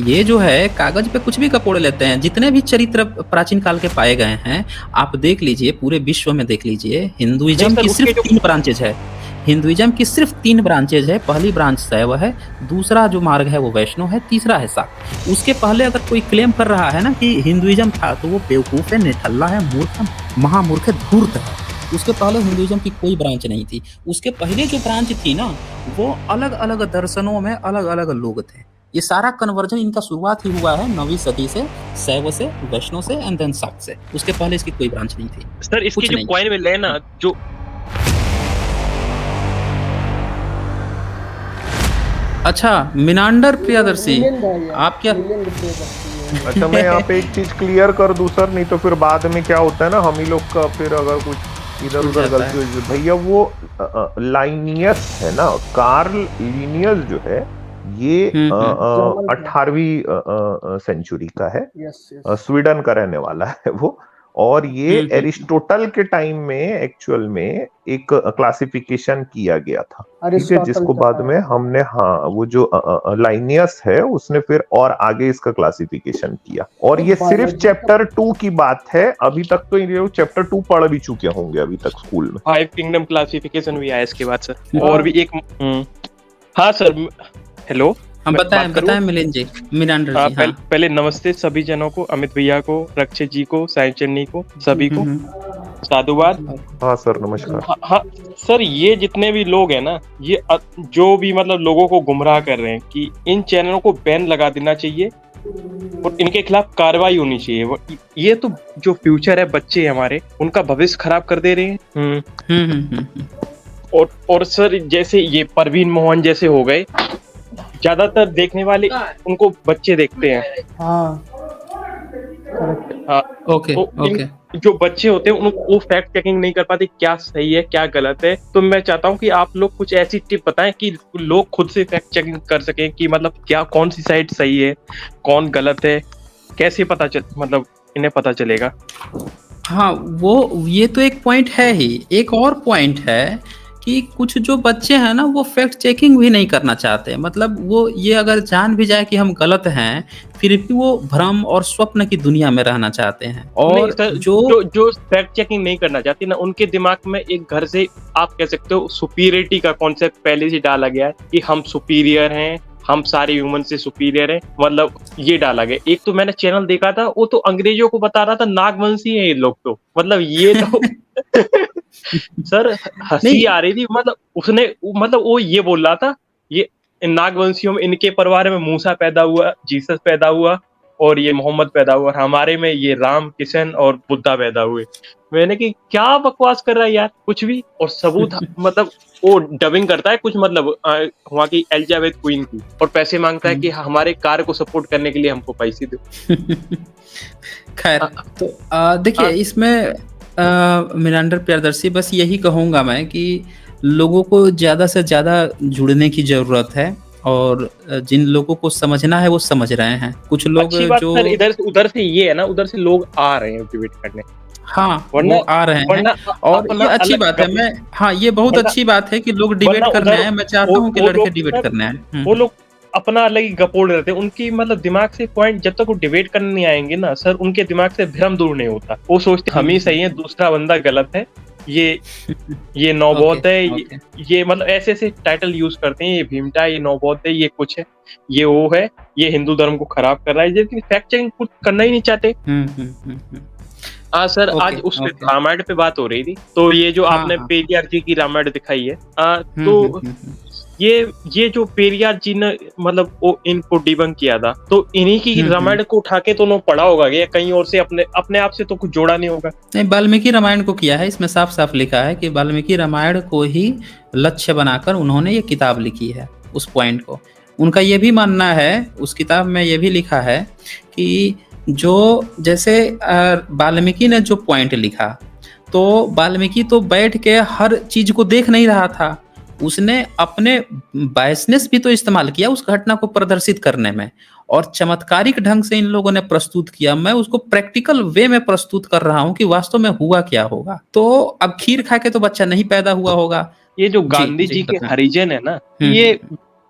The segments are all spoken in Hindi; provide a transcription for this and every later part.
ये जो है कागज पे कुछ भी कपोड़ लेते हैं। जितने भी चरित्र प्राचीन काल के पाए गए हैं, आप देख लीजिए, पूरे विश्व में देख लीजिए, नहीं हिंदुइज्म सर, की उसके सिर्फ जो 3 ब्रांचेज है। हिंदुइज्म की सिर्फ 3 ब्रांचेज है। पहली ब्रांच शैव है, दूसरा जो मार्ग है वो वैष्णव है, तीसरा है शाक्त। उसके पहले अगर कोई क्लेम कर रहा है ना कि हिंदुइज्म था, तो वो बेवकूफ है, निठल्ला है, मूर्ख है, महामूर्ख है, धूर्त है। उसके पहले हिंदुइज्म की कोई ब्रांच नहीं थी। उसके पहले जो ब्रांच थी ना, वो अलग अलग दर्शनों में अलग अलग लोग थे। ये सारा कन्वर्जन इनका शुरुआत ही हुआ है 9वीं सदी से, शैव से, वैष्णव से एंड देन शाक्त से। उसके पहले इसकी कोई ब्रांच नहीं थी, सर इसके कुछ जो नहीं। कॉइन मिल रहे हैं ना, जो अच्छा, मिनांडर प्रियदर्शी, मिलिंद है ये, आप क्या मिलिंद प्रियदर्शी है। अच्छा, मैं यहाँ पे एक चीज क्लियर कर दूं सर, नहीं तो फिर बाद में क्या होता है ना, हम ही लोग का फिर अगर कुछ इधर छूट उधर जाता गलती है? हो जाए। भैया वो लाइनियस है ना, कार्ल लिनियस जो है, ये जर्मन था। 18वीं सेंचुरी का है, यस यस। स्वीडन का रहने वाला है वो। और ये एरिस्टोटल के टाइम में एक्चुअल में एक क्लासिफिकेशन किया गया था, ठीक है, अरिस्टोटल जिसको का बाद था। में हमने, हाँ, वो जो लाइनियस है उसने फिर और आगे इसका क्लासिफिकेशन किया। और तो ये सिर्फ बायोलॉजी का चैप्टर 2 की बात है। अभी तक तो ये चैप्टर 2 पढ़ भी चुके होंगे अभी तक स्कूल में। 5 किंगडम क्लासिफिकेशन भी आया इसके बाद सर। और भी एक हाँ सर, हेलो, हम मैं बताएं बात करूं? बताएं मिलिंद जी, मिनांडर जी। हाँ, पहले नमस्ते सभी जनों को, अमित भैया को, रक्षित जी को, साई चन्नी को, सभी को साधुवाद। हाँ सर, नमस्कार। हाँ, हाँ सर, ये जितने भी लोग हैं ना, ये जो भी मतलब लोगों को गुमराह कर रहे हैं कि इन चैनलों को बैन लगा देना चाहिए और इनके खिलाफ कार्रवाई होनी चाहिए। ये तो जो फ्यूचर है, बच्चे हमारे, उनका भविष्य खराब कर दे रहे हैं। और सर जैसे ये परवीन मोहन जैसे हो गए, ज्यादातर देखने वाले उनको बच्चे देखते हैं। हाँ करेक्ट। हाँ, ओके तो ओके। जो बच्चे होते हैं उनको वो फैक्ट चेकिंग नहीं कर पाते, क्या सही है क्या गलत है। तो मैं चाहता हूँ कि आप लोग कुछ ऐसी टिप बताएं कि लोग खुद से फैक्ट चेकिंग कर सकें कि मतलब क्या, कौन सी साइड सही है, कौन गलत है, कैसे मतलब इन्हें पता चलेगा। हाँ, वो ये तो एक पॉइंट है ही। एक और पॉइंट है कि कुछ जो बच्चे हैं ना, वो फैक्ट चेकिंग भी नहीं करना चाहते। मतलब वो ये अगर जान भी जाए कि हम गलत हैं, फिर भी वो भ्रम और स्वप्न की दुनिया में रहना चाहते हैं। नहीं और सर, जो जो फैक्ट चेकिंग नहीं करना चाहती ना, उनके दिमाग में एक घर से आप कह सकते हो सुपीरियरिटी का कॉन्सेप्ट पहले से डाला गया है कि हम सुपीरियर हैं, हम सारे ह्यूमन से सुपीरियर हैं, मतलब ये डाला गया। एक तो मैंने चैनल देखा था, वो तो अंग्रेजों को बता रहा था नागवंशी है ये लोग, तो मतलब ये तो सर हंसी नहीं, आ रही थी। मतलब उसने, मतलब वो ये बोल रहा था, ये नागवंशियों में इनके परिवार में मूसा पैदा हुआ, जीसस पैदा हुआ और ये मोहम्मद पैदा हुआ, और हमारे में ये राम, किशन और बुद्धा पैदा हुए। मैंने कि क्या बकवास कर रहा है यार, कुछ भी। और सबूत मतलब वो डबिंग करता है कुछ, मतलब वहाँ की एलिजाबेथ क्वीन की, और पैसे मांगता है कि हमारे कार्य को सपोर्ट करने के लिए हमको पैसे दो। खैर, तो देखिए इसमें मिनांडर प्रियदर्शी, बस यही कहूँगा मैं कि लोगों को ज़्यादा से ज़्यादा जुड़ने की ज़रूरत है। और जिन लोगों को समझना है वो समझ रहे हैं। कुछ लोग अच्छी बात जो सर, इधर से उधर से ये है ना, उधर से लोग आ रहे हैं डिबेट करने। हाँ, वरना वो आ रहे हैं वरना और अपना ये अच्छी अलग बात है। मैं हाँ, ये बहुत वरना अच्छी बात है कि लोग डिबेट वरना करने उधर आए। मैं चाहता हूँ कि वो लड़के लोग डिबेट सर, करने आए। वो लोग अपना अलग ही गपोड़ रहते हैं। उनकी मतलब दिमाग से पॉइंट, जब तक वो डिबेट करने नहीं आएंगे ना सर, उनके दिमाग से भ्रम दूर नहीं होता। वो सोचते हम ही सही है, दूसरा बंदा गलत है, ये नौबौद्ध है, ये मतलब ऐसे ऐसे टाइटल यूज करते हैं, ये भीमटा, ये नौबौद्ध है, ये कुछ है, ये वो है, ये हिंदू धर्म को खराब कर रहा है, जबकि फैक्ट चेकिंग कुछ करना ही नहीं चाहते। हाँ सर, आज उस पे रामायण पे बात हो रही थी, तो ये जो आपने पेरियार जी की रामायण दिखाई है, तो ये जो पेरियार जी ने मतलब वो इनको डिबंक किया था, तो इन्हीं की रामायण को उठा के तो उन्होंने पढ़ा होगा या कहीं और से अपने आप से तो कुछ जोड़ा नहीं होगा। नहीं, वाल्मीकि रामायण को किया है। इसमें साफ साफ लिखा है कि वाल्मीकि रामायण को ही लक्ष्य बनाकर उन्होंने ये किताब लिखी है। उस पॉइंट को उनका ये भी मानना है, उस किताब में ये भी लिखा है कि जो जैसे वाल्मीकि ने जो पॉइंट लिखा, तो वाल्मीकि तो बैठ के हर चीज को देख नहीं रहा था। उसने अपने बायसनेस भी तो इस्तेमाल किया उस घटना को प्रदर्शित करने में, और चमत्कारिक ढंग से इन लोगों ने प्रस्तुत किया। मैं उसको प्रैक्टिकल वे में प्रस्तुत कर रहा हूँ कि वास्तव में हुआ क्या होगा। तो अब खीर खा के तो बच्चा नहीं पैदा हुआ होगा। ये जो गांधी जी के हरिजन है ना,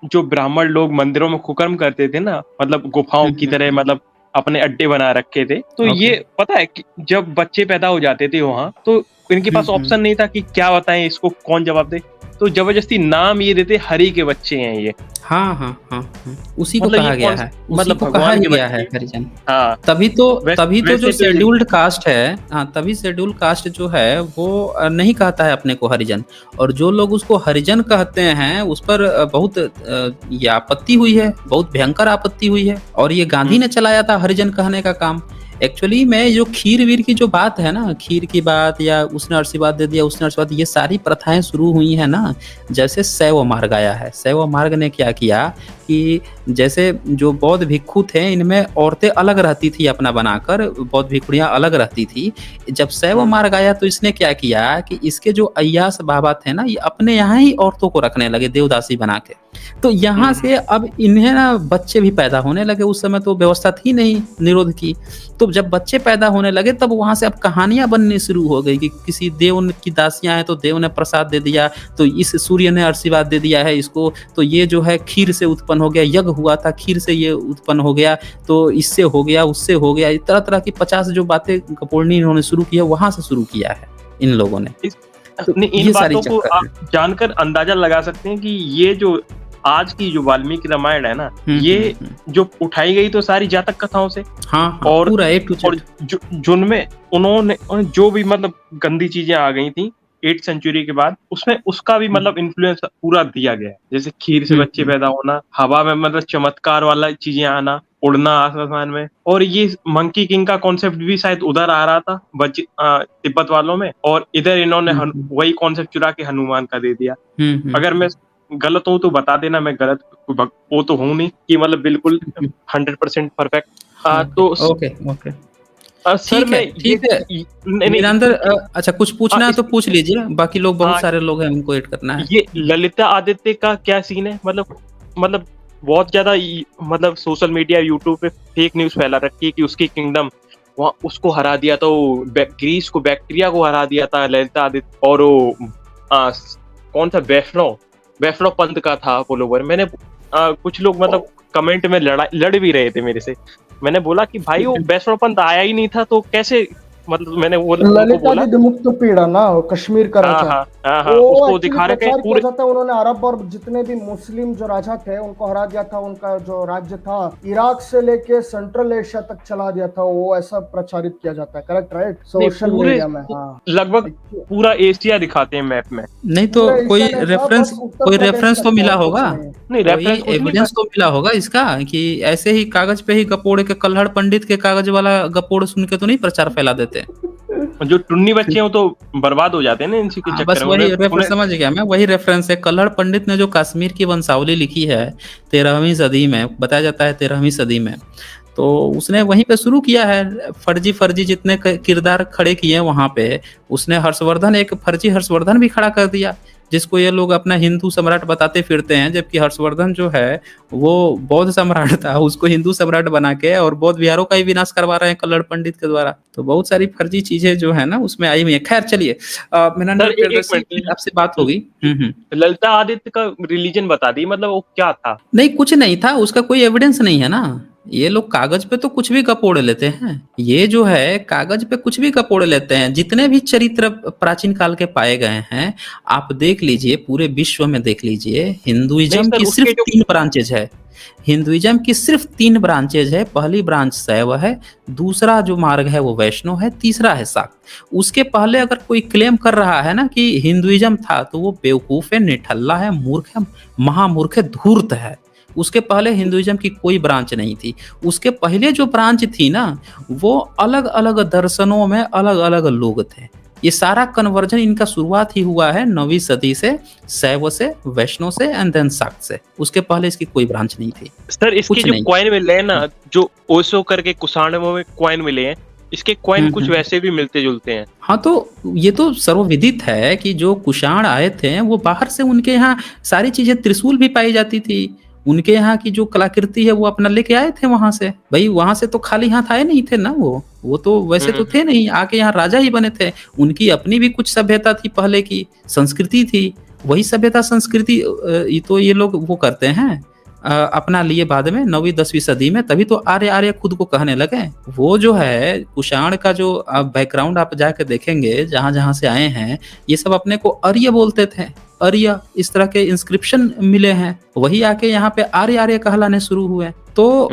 जो ब्राह्मण लोग मंदिरों में कुकर्म करते थे ना, मतलब गुफाओं की तरह, मतलब अपने अड्डे बना रखे थे, तो ओके। ये पता है कि जब बच्चे पैदा हो जाते थे वहां, तो इनके पास ऑप्शन नहीं था कि क्या बताएं, इसको कौन जवाब दे, तो जबरदस्ती नाम ये देते, हरि के बच्चे हैं ये। हाँ हाँ हाँ हाँ, उसी को मतलब कहा ये गया कौन, है, उसी मतलब को कहा भगवान ही के गया है बच्चे। हरिजन। हाँ, तभी तो जो वैसे तो ये शेड्यूल्ड कास्ट है, हाँ तभी शेड्यूल्ड कास्ट जो है वो नहीं कहता है अपने को हरिजन, और जो लोग उसको हरिजन कहते हैं उस पर बहुत ये आपत्ति हुई है, बहुत भयंकर आपत्ति हुई है, और ये गांधी ने चलाया था हरिजन कहने का काम। एक्चुअली में जो खीर वीर की जो बात है ना, खीर की बात, या उसने आशीर्वाद दे दिया, उसने आशीर्वाद, ये सारी प्रथाएं शुरू हुई है ना जैसे शैव मार्ग आया है। शैव मार्ग ने क्या किया कि जैसे जो बौद्ध भिक्षु थे, इनमें औरतें अलग रहती थी अपना बनाकर, बौद्ध भिक्षुणियां अलग रहती थी। जब शैव मार्ग आया तो इसने क्या किया कि इसके जो अय्यास बाबा थे ना, ये अपने यहाँ ही औरतों को रखने लगे देवदासी बना के। तो यहाँ से अब इन्हें ना बच्चे भी पैदा होने लगे, उस समय तो व्यवस्था थी नहीं निरोध की। तो जब बच्चे पैदा होने लगे तब वहां से अब कहानियां बननी शुरू हो गई कि किसी देव की दासियां हैं तो देव ने प्रसाद दे दिया, तो इस सूर्य ने आशीर्वाद दे दिया है इसको, तो ये जो है खीर से उत्पन्न हो गया, यज्ञ हुआ था खीर से ये उत्पन्न हो गया, तो इससे हो गया, उससे हो गया, तरह तरह की 50 जो बातें कपोलनी इन्होंने शुरू किया, वहां से शुरू किया है इन लोगों ने। तो इन ये सारी बातों को चक्कर आप जानकर अंदाजा लगा सकते हैं कि ये जो आज की जो वाल्मीकि रामायण है ना, ये जो उठाई गई तो सारी जातक कथाओं से, हाँ, और पूरा A to Z। और जिनमें उन्होंने जो भी मतलब गंदी चीजें आ गई थी 8th सेंचुरी के बाद, उसमें उसका भी मतलब इन्फ्लुएंस पूरा दिया गया है। जैसे खीर से बच्चे पैदा होना, हवा में मतलब चमत्कार वाला चीजें आना, उड़ना आसमान में, और ये मंकी किंग का कॉन्सेप्ट भी शायद उधर आ रहा था तिब्बत वालों में, और इधर इन्होंने वही कॉन्सेप्ट चुरा के हनुमान का दे दिया। अगर मैं गलत हूँ तो बता देना, मैं गलत वो तो हूँ नहीं कि मतलब बिल्कुल 100% परफेक्ट। तो ओके ओके, सर ठीक है वीरेंद्र, अच्छा कुछ पूछना है तो पूछ लीजिए, बाकी लोग बहुत सारे लोग हैं, उनको ऐड करना है। ये ललिता आदित्य का क्या सीन है? मतलब बहुत ज्यादा मतलब सोशल मीडिया यूट्यूब पे फेक न्यूज फैला रखी है कि उसकी किंगडम वहाँ उसको हरा दिया था, वो ग्रीस को, बैक्टीरिया को हरा दिया था ललिता आदित्य, और वो कौन सा वैष्णव पंथ का था फॉलोवर। मैंने कुछ लोग मतलब कमेंट में लड़ भी रहे थे मेरे से। मैंने बोला कि भाई वो वैष्णव पंथ आया ही नहीं था तो कैसे, मतलब मैंने वो ललिता जी मुक्त पीड़ा ना, कश्मीर का राजा, उसको दिखा रहे थे पूरे। उन्होंने अरब और जितने भी मुस्लिम जो राजा थे उनको हरा दिया था। उनका जो राज्य था इराक से लेके सेंट्रल एशिया तक चला दिया था, वो ऐसा प्रचारित किया जाता है। Correct, right? सोशल मीडिया में लगभग पूरा एशिया दिखाते हैं मैप में। नहीं तो कोई रेफरेंस तो मिला होगा, नहीं एविडेंस तो मिला होगा इसका, कि ऐसे ही कागज पे ही गपोड़ के, कल्हड़ पंडित के कागज वाला गपोड़ सुन के तो नहीं प्रचार फैला देते। जो टुन्नी बच्चे हैं वो तो बर्बाद हो जाते हैं ना इनके चक्कर में। बस वही रेफरेंस समझ गया मैं, वही रेफरेंस है। कल्हड़ पंडित ने जो कश्मीर की वंशावली लिखी है 13वीं सदी में, बताया जाता है 13वीं सदी में, तो उसने वहीं पे शुरू किया है। फर्जी जितने किरदार खड़े किए वहां पे, उसने हर्षवर्धन, एक फर्जी हर्षवर्धन भी खड़ा कर दिया, जिसको ये लोग अपना हिंदू सम्राट बताते फिरते हैं, जबकि हर्षवर्धन जो है वो बौद्ध सम्राट था, उसको हिंदू सम्राट बना के और बौद्ध विहारों का ही विनाश करवा रहे हैं कल्हड़ पंडित के द्वारा। तो बहुत सारी फर्जी चीजें जो है ना उसमें आई हुई है। खैर चलिए, आपसे बात होगी। ललिता आदित्य का रिलीजन बता दी, मतलब वो क्या था? नहीं कुछ नहीं था, उसका कोई एविडेंस नहीं है ना। ये लोग कागज पे तो कुछ भी गपोड़ लेते हैं, ये जो है कागज पे कुछ भी गपोड़ लेते हैं। जितने भी चरित्र प्राचीन काल के पाए गए हैं आप देख लीजिए, पूरे विश्व में देख लीजिए, हिंदुइज्म की सिर्फ 3 ब्रांचेज है। हिंदुइज्म की सिर्फ 3 ब्रांचेज है। पहली ब्रांच शैव है, दूसरा जो मार्ग है वो वैष्णव है, तीसरा है शाक्त। उसके पहले अगर कोई क्लेम कर रहा है ना कि हिंदुइज्म था तो वो बेवकूफ है, निठल्ला है, मूर्ख है, महामूर्ख है, धूर्त है। उसके पहले हिंदुइज्म की कोई ब्रांच नहीं थी। उसके पहले जो ब्रांच थी ना वो अलग अलग दर्शनों में अलग अलग लोग थे। ये सारा कन्वर्जन इनका शुरुआत ही हुआ है 9वीं सदी से, शैव से, वैष्णव से एंड देन शाक्त से। उसके पहले इसकी कोई ब्रांच नहीं थी। सर इसके जो कॉइन मिले हैं ना, जो ओशो करके कुषाणों में कॉइन मिले हैं, इसके कॉइन कुछ वैसे भी मिलते जुलते हैं। हाँ तो ये तो सर्वविदित है कि जो कुषाण आए थे वो बाहर से, उनके यहाँ सारी चीजें, त्रिशूल भी पाई जाती थी, उनके यहाँ की जो कलाकृति है वो अपना लेके आए थे वहां से। भाई वहां से तो खाली हाथ आए नहीं थे ना, वो तो वैसे तो थे नहीं, आके यहाँ राजा ही बने थे। उनकी अपनी भी कुछ सभ्यता थी, पहले की संस्कृति थी, वही सभ्यता संस्कृति ये तो ये लोग वो करते हैं, अपना लिए बाद में 9वीं 10वीं सदी में, तभी तो आर्य आर्य खुद को कहने लगे। वो जो है कुषाण का जो बैकग्राउंड आप जाके देखेंगे, जहाँ जहाँ से आए हैं, ये सब अपने को आर्य बोलते थे, आर्य, इस तरह के इंस्क्रिप्शन मिले हैं, वही आके यहाँ पे आर्य आर्य कहलाने शुरू हुए। तो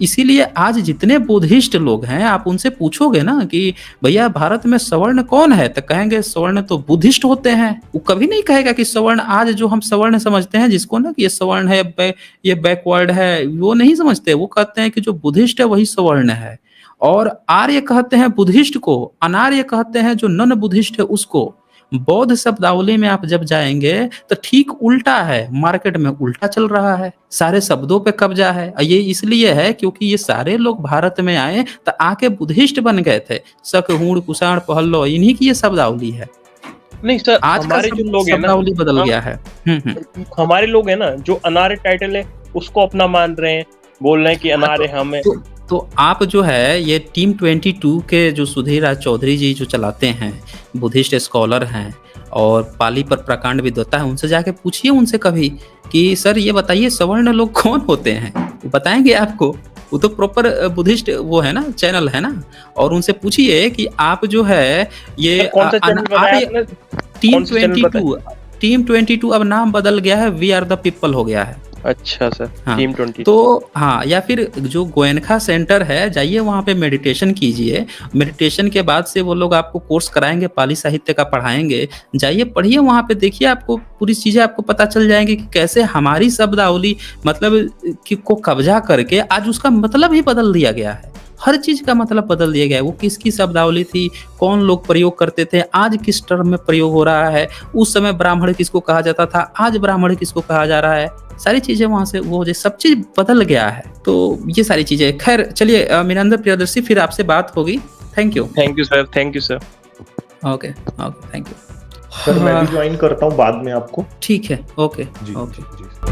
इसीलिए आज जितने बुद्धिस्ट लोग हैं, आप उनसे पूछोगे ना कि भैया भारत में सवर्ण कौन है, तो कहेंगे सवर्ण तो बुद्धिस्ट होते हैं। वो कभी नहीं कहेगा कि सवर्ण, आज जो हम सवर्ण समझते हैं जिसको ना कि ये सवर्ण है, ये बैकवर्ड है, वो नहीं समझते। वो कहते हैं कि जो बुद्धिस्ट है वही सवर्ण है। और आर्य कहते हैं बुद्धिस्ट को, अनार्य कहते हैं जो नॉन बुद्धिस्ट है उसको। बौद्ध शब्दावली में आप जब जाएंगे तो ठीक उल्टा है, मार्केट में उल्टा चल रहा है, सारे शब्दों पे कब्जा है। ये इसलिए है क्योंकि ये सारे लोग भारत में आए तो आके बुद्धिस्ट बन गए थे। शक, हूण, कुषाण, पहल्लो, इन्हीं की ये शब्दावली है। नहीं सर, आज हमारे जो लोग हैं ना, शब्दावली बदल गया है। हमारे लोग हैं ना जो अनार्य टाइटल है उसको अपना मान रहे हैं, बोल रहे हैं कि अनार्य हम है। तो आप जो है ये टीम 22 के जो सुधीर राज चौधरी जी जो चलाते हैं, बुद्धिस्ट स्कॉलर हैं और पाली पर प्रकांड विद्वता है, उनसे जाके पूछिए उनसे कभी कि सर ये बताइए सवर्ण लोग कौन होते हैं, वो बताएंगे आपको। वो तो प्रॉपर बुद्धिस्ट वो है ना, चैनल है ना। और उनसे पूछिए कि आप जो है ये टीम 22 अब नाम बदल गया है, वी आर द पीपल हो गया है। अच्छा सर, हाँ, टीम 22। तो हाँ, या फिर जो गोयनखा सेंटर है, जाइए वहाँ पे मेडिटेशन कीजिए। मेडिटेशन के बाद से वो लोग आपको कोर्स कराएंगे, पाली साहित्य का पढ़ाएंगे। जाइए पढ़िए वहाँ पे, देखिए आपको पूरी चीजें आपको पता चल जाएंगी कि कैसे हमारी शब्दावली मतलब को कब्जा करके आज उसका मतलब ही बदल दिया गया है। हर चीज का मतलब बदल दिया गया है। वो किसकी शब्दावली थी, कौन लोग प्रयोग करते थे, आज किस टर्म में प्रयोग हो रहा है, उस समय ब्राह्मण किसको कहा जाता था, आज ब्राह्मण किसको कहा जा रहा है, सारी चीजें वहां से वो जो सब चीज बदल गया है। तो ये सारी चीजें, खैर चलिए मीनांदर प्रियदर्शी, फिर आपसे बात होगी। Thank you sir, thank you sir. Okay thank you sir. मैं भी ज्वाइन करता हूँ बाद में आपको। ठीक है, ओके जी, ओके। जी।